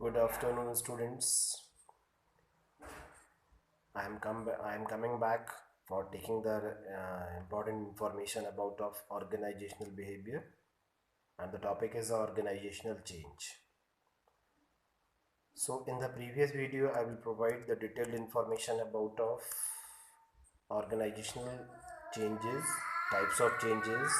Good afternoon, students. I am coming back for taking the important information about of organizational behavior, and the topic is organizational change. So, in the previous video, I will provide the detailed information about of organizational changes, types of changes,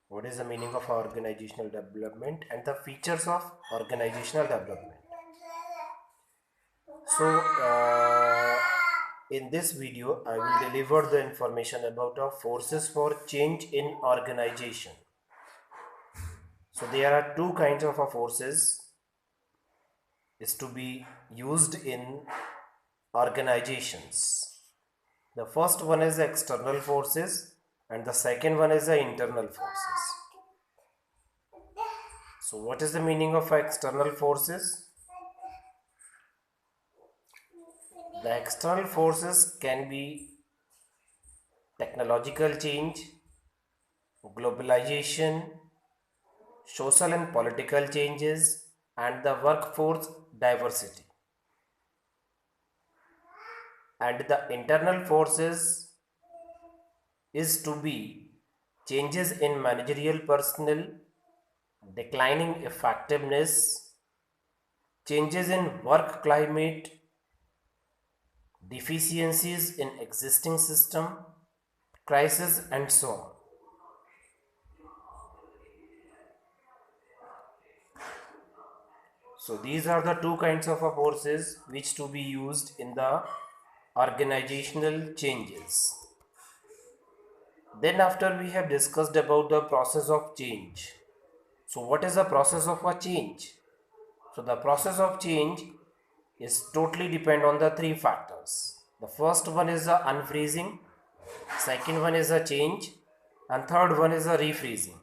what is the meaning of organizational development, and the features of organizational development. So, in this video, I will deliver the information about the forces for change in organization. So, there are two kinds of forces is to be used in organizations. The first one is the external forces, and the second one is the internal forces. So, what is the meaning of external forces? The external forces can be technological change, globalization, social and political changes, and the workforce diversity. And the internal forces is to be changes in managerial personnel, declining effectiveness, changes in work climate, deficiencies in existing system, crisis, and so on. So these are the two kinds of forces which to be used in the organizational changes. Then after we have discussed about the process of change. So what is the process of a change? So the process of change is totally depend on the three factors. The first one is the unfreezing, second one is a change, and third one is a refreezing.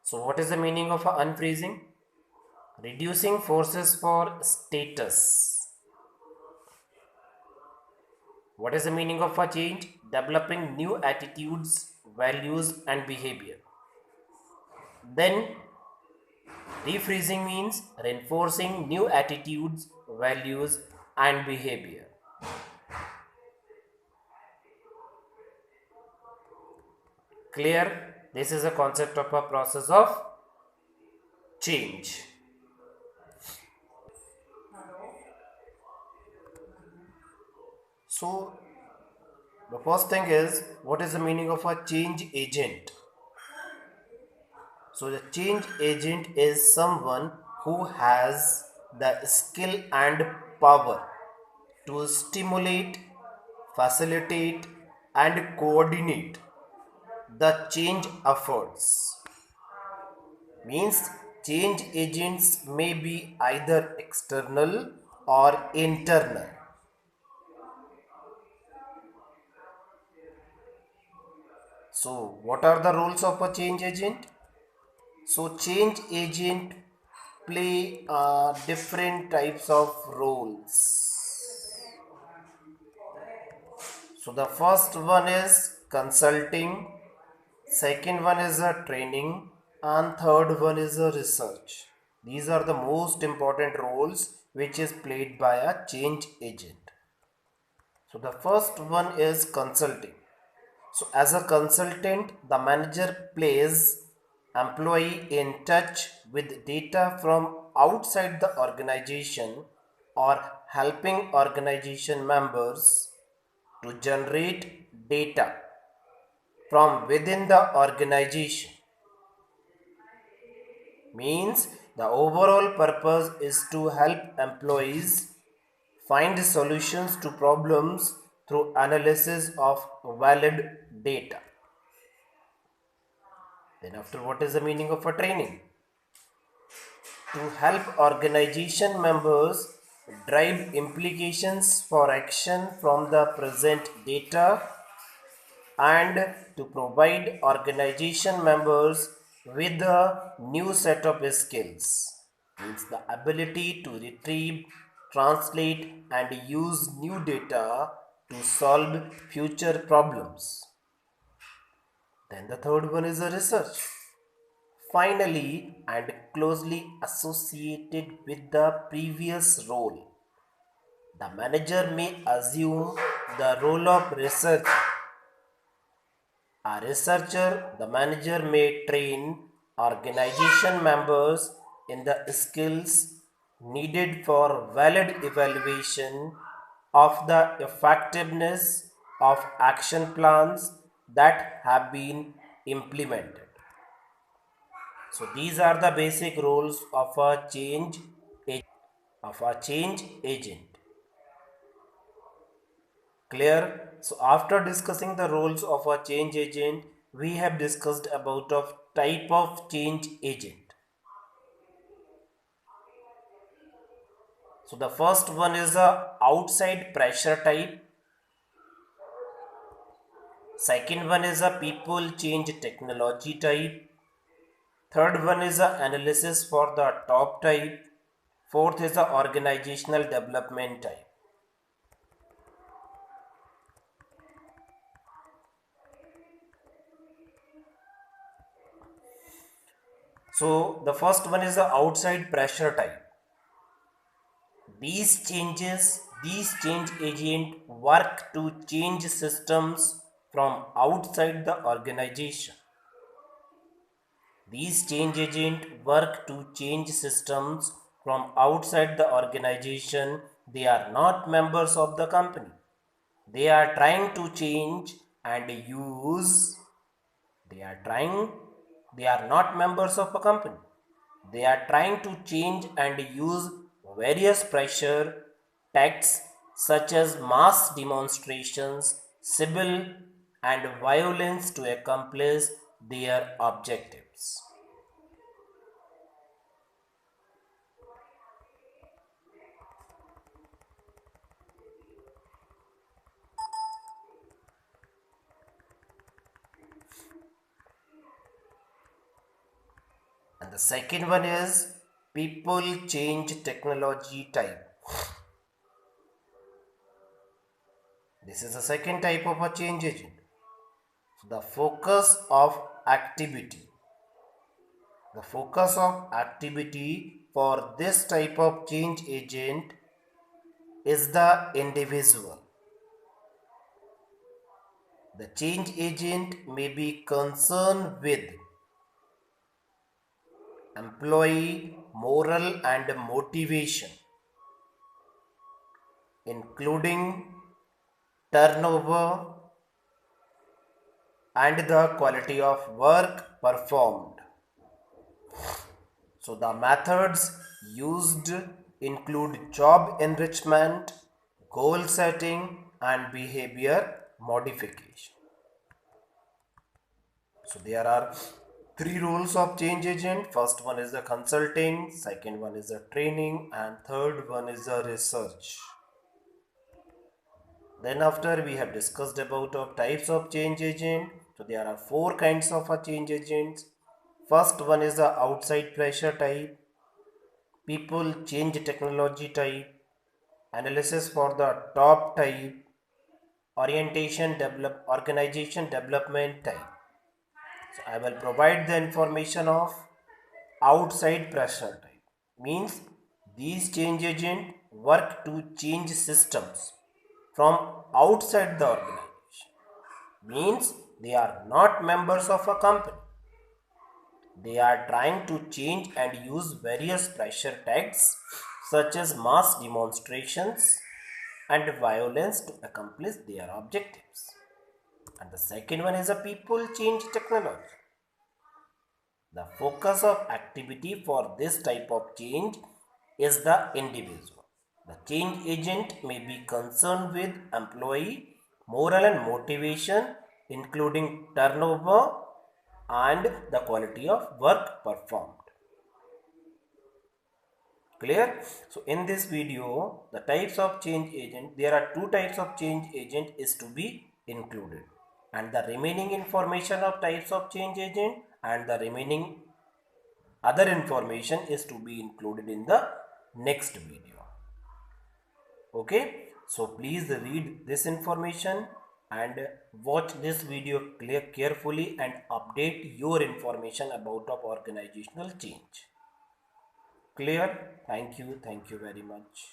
So what is the meaning of a unfreezing? Reducing forces for status. What is the meaning of a change? Developing new attitudes, values, and behavior. Then refreezing means reinforcing new attitudes, values, and behavior. Clear? This is a concept of a process of change. So, the first thing is, what is the meaning of a change agent? So, the change agent is someone who has the skill and power to stimulate, facilitate, and coordinate the change efforts. Means change agents may be either external or internal. So, what are the roles of a change agent? So, change agent play different types of roles. So, the first one is consulting, second one is a training, and third one is a research. These are the most important roles which is played by a change agent. So, the first one is consulting. So, as a consultant, the manager places employee in touch with data from outside the organization or helping organization members to generate data from within the organization. Means the overall purpose is to help employees find solutions to problems through analysis of valid data. Then after, what is the meaning of a training? To help organization members drive implications for action from the present data and to provide organization members with a new set of skills. Means the ability to retrieve, translate, and use new data to solve future problems. Then the third one is a research. finally and closely associated with the previous role. The manager may assume the role of researcher. A researcher, the manager may train organization members in the skills needed for valid evaluation of the effectiveness of action plans that have been implemented. So these are the basic roles of a change agent. Clear? So after discussing the roles of a change agent, we have discussed about of type of change agent. So the first one is a outside pressure type. Second one is a people change technology type. Third one is a analysis for the top type. Fourth is the organizational development type. So the first one is the outside pressure type. These change agent work to change systems from outside the organization. These change agent work to change systems from outside the organization. They are not members of the company. They are trying to change and use. They are trying. They are not members of a company. They are trying to change and use various pressure texts such as mass demonstrations, civil and violence to accomplish their objectives. And the second one is people change technology type. This is the second type of a change agent. The focus of activity. The focus of activity for this type of change agent is the individual. The change agent may be concerned with employee morale and motivation, including turnover and the quality of work performed. So the methods used include job enrichment, goal setting and behavior modification. So there are three roles of change agent. First one is the consulting, second one is the training and third one is the research. Then after we have discussed about of types of change agent. So there are four kinds of a change agents. First one is the outside pressure type, people change technology type, analysis for the top type, organization development type. So I will provide the information of outside pressure type. Means these change agents work to change systems from outside the organization. Means they are not members of a company. They are trying to change and use various pressure tags such as mass demonstrations and violence to accomplish their objectives. And the second one is a people change technology. The focus of activity for this type of change is the individual. The change agent may be concerned with employee morale and motivation, including turnover and the quality of work performed. Clear? So in this video, the types of change agent, there are two types of change agent is to be included, and the remaining information of types of change agent and the remaining other information is to be included in the next video. Okay, so please read this information and watch this video carefully and update your information about of organizational change. Clear? Thank you very much.